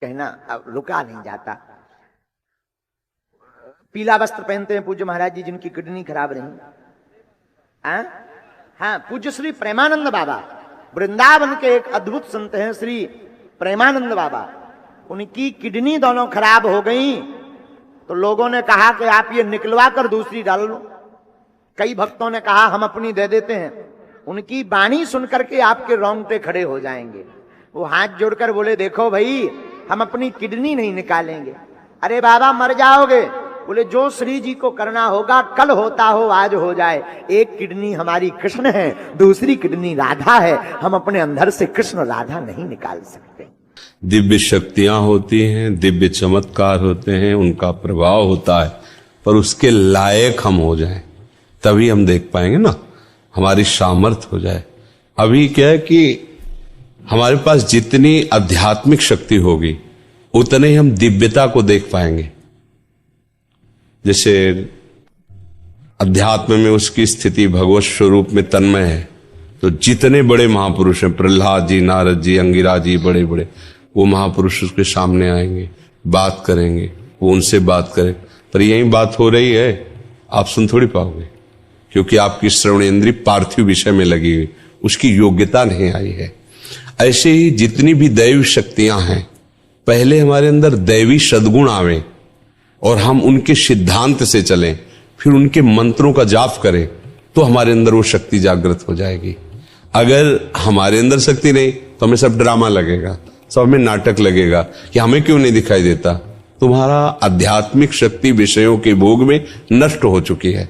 कहना अब रुका नहीं जाता। पीला वस्त्र पहनते हैं पूज्य महाराज जी जिनकी किडनी खराब रही। हाँ, पूज्य श्री प्रेमानंद बाबा वृंदावन के एक अद्भुत संत हैं श्री प्रेमानंद बाबा। उनकी किडनी दोनों खराब हो गई तो लोगों ने कहा कि आप ये निकलवा कर दूसरी डाल लो। कई भक्तों ने कहा हम अपनी दे देते हैं। उनकी बाणी सुनकर के आपके रोंगटे खड़े हो जाएंगे। वो हाथ जोड़कर बोले देखो भाई हम अपनी किडनी नहीं निकालेंगे। अरे बाबा मर जाओगे। बोले जो श्री जी को करना होगा कल होता हो आज हो जाए। एक किडनी हमारी कृष्ण है, दूसरी किडनी राधा है। हम अपने अंदर से कृष्ण राधा नहीं निकाल सकते। दिव्य शक्तियां होती हैं, दिव्य चमत्कार होते हैं, उनका प्रभाव होता है, पर उसके लायक हम हो जाएं तभी हम देख पाएंगे ना, हमारी सामर्थ्य हो जाए। अभी क्या है कि हमारे पास जितनी आध्यात्मिक शक्ति होगी उतने ही हम दिव्यता को देख पाएंगे। जैसे अध्यात्म में उसकी स्थिति भगवत स्वरूप में तन्मय है, तो जितने बड़े महापुरुष हैं, प्रहलाद जी, नारद जी, अंगिरा जी, बड़े बड़े, वो महापुरुष उसके सामने आएंगे, बात करेंगे, वो उनसे बात करें। पर यही बात हो रही है, आप सुन थोड़ी पाओगे, क्योंकि आपकी श्रवणेंद्री पार्थिव विषय में लगी हुई, उसकी योग्यता नहीं आई है। ऐसे ही जितनी भी दैवी शक्तियां हैं, पहले हमारे अंदर दैवी सद्गुण आवे और हम उनके सिद्धांत से चलें, फिर उनके मंत्रों का जाप करें, तो हमारे अंदर वो शक्ति जागृत हो जाएगी। अगर हमारे अंदर शक्ति नहीं तो हमें सब ड्रामा लगेगा, सब हमें नाटक लगेगा कि हमें क्यों नहीं दिखाई देता। तुम्हारा आध्यात्मिक शक्ति विषयों के भोग में नष्ट हो चुकी है,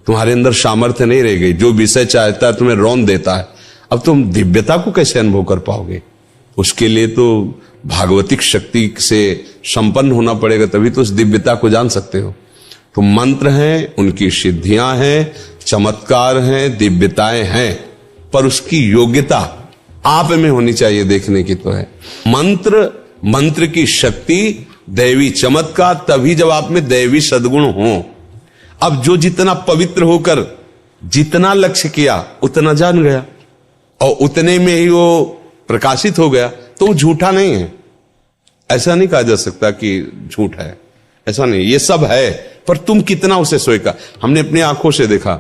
तुम्हारे अंदर सामर्थ्य नहीं रह गई। जो विषय चाहता है तुम्हें रौंद देता है। अब तुम दिव्यता को कैसे अनुभव कर पाओगे? उसके लिए तो भागवतिक शक्ति से संपन्न होना पड़ेगा, तभी तो उस दिव्यता को जान सकते हो। तो मंत्र हैं, उनकी सिद्धियां हैं, चमत्कार हैं, दिव्यताएं हैं, पर उसकी योग्यता आप में होनी चाहिए, देखने की तो है। मंत्र की शक्ति, दैवी चमत्कार तभी जब आप में दैवी सद्गुण हो। अब जो जितना पवित्र होकर जितना लक्ष्य किया उतना जान गया और उतने में ही वो प्रकाशित हो गया, तो वो झूठा नहीं है। ऐसा नहीं कहा जा सकता कि झूठ है, ऐसा नहीं, ये सब है, पर तुम कितना उसे स्वीकार। हमने अपनी आंखों से देखा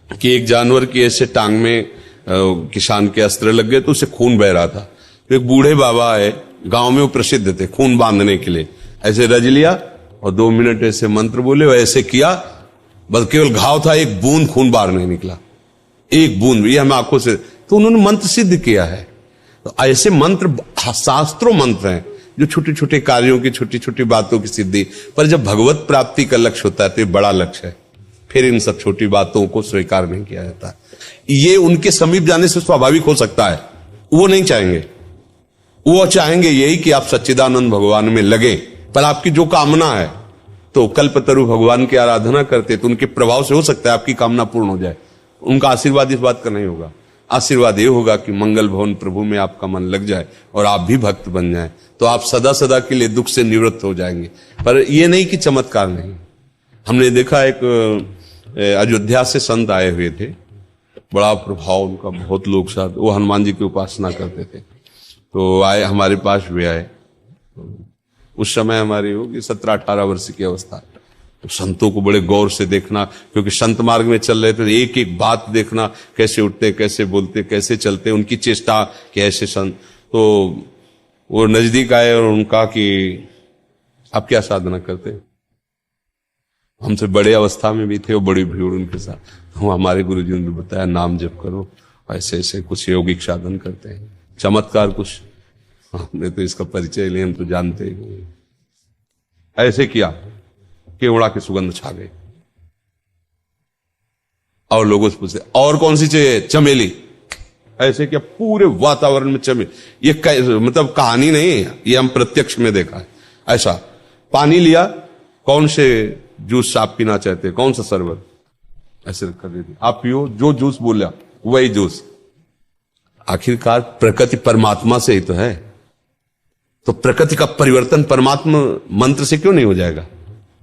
कि एक जानवर की ऐसे टांग में किसान के अस्त्र लग गए तो उसे खून बह रहा था। तो एक बूढ़े बाबा है, गांव में वो प्रसिद्ध थे खून बांधने के लिए, ऐसे रज लिया और 2 मिनट ऐसे मंत्र बोले, ऐसे किया, बस केवल घाव था, एक बूंद खून बाहर नहीं निकला, एक बूंद। ये हम आंखों से, तो उन्होंने मंत्र सिद्ध किया है। तो ऐसे मंत्र शास्त्रों मंत्र हैं जो छोटे छोटे कार्यों की, छोटी छोटी बातों की सिद्धि। पर जब भगवत प्राप्ति का लक्ष्य होता है तो ये बड़ा लक्ष्य है, फिर इन सब छोटी बातों को स्वीकार नहीं किया जाता। ये उनके समीप जाने से स्वाभाविक हो सकता है, वो नहीं चाहेंगे। वो चाहेंगे यही कि आप सच्चिदानंद भगवान में लगे। पर आपकी जो कामना है, तो कल्पतरु भगवान की आराधना करते तो उनके प्रभाव से हो सकता है आपकी कामना पूर्ण हो जाए। उनका आशीर्वाद इस बात का नहीं होगा। आशीर्वाद ये होगा कि मंगल भवन प्रभु में आपका मन लग जाए और आप भी भक्त बन जाएं, तो आप सदा सदा के लिए दुख से निवृत्त हो जाएंगे। पर ये नहीं कि चमत्कार नहीं। हमने देखा एक अयोध्या से संत आए हुए थे, बड़ा प्रभाव उनका, बहुत लोग साथ, वो हनुमान जी की उपासना करते थे। तो आए, हमारे पास भी आए। उस समय हमारी होगी 17-18 वर्ष की अवस्था। तो संतों को बड़े गौर से देखना, क्योंकि संत मार्ग में चल रहे थे, एक एक बात देखना, कैसे उठते, कैसे बोलते, कैसे चलते, उनकी चेष्टा कैसे संत। तो वो नजदीक आए और उनका कि आप क्या साधना करते? हमसे बड़े अवस्था में भी थे और बड़ी भीड़ उनके साथ। हमारे गुरुजी ने बताया नाम जप करो, ऐसे ऐसे कुछ यौगिक साधन करते हैं, चमत्कार कुछ। हमने तो इसका परिचय लिया, हम तो जानते ही नहीं। ऐसे किया, केवड़ा की सुगंध छा गई। और लोगों से पूछे और कौन सी चाहिए? चमेली। ऐसे क्या पूरे वातावरण में चमेली। ये मतलब कहानी नहीं है, ये हम प्रत्यक्ष में देखा है। ऐसा पानी लिया, कौन से जूस आप पीना चाहते हैं, कौन सा शरबत, ऐसे कर देती, आप पियो, जो जूस बोला वही जूस। आखिरकार प्रकृति परमात्मा से ही तो है, तो प्रकृति का परिवर्तन परमात्मा मंत्र से क्यों नहीं हो जाएगा?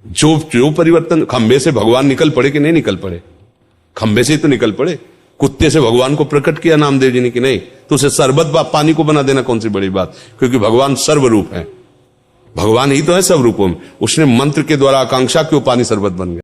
जो परिवर्तन, खंबे से भगवान निकल पड़े कि नहीं निकल पड़े? खंबे से ही तो निकल पड़े। कुत्ते से भगवान को प्रकट किया नामदेव जी ने कि नहीं, तो उसे शरबत पानी को बना देना कौन सी बड़ी बात, क्योंकि भगवान सर्वरूप है। भगवान ही तो है सब रूपों में। उसने मंत्र के द्वारा आकांक्षा क्यों पानी शरबत बन गया।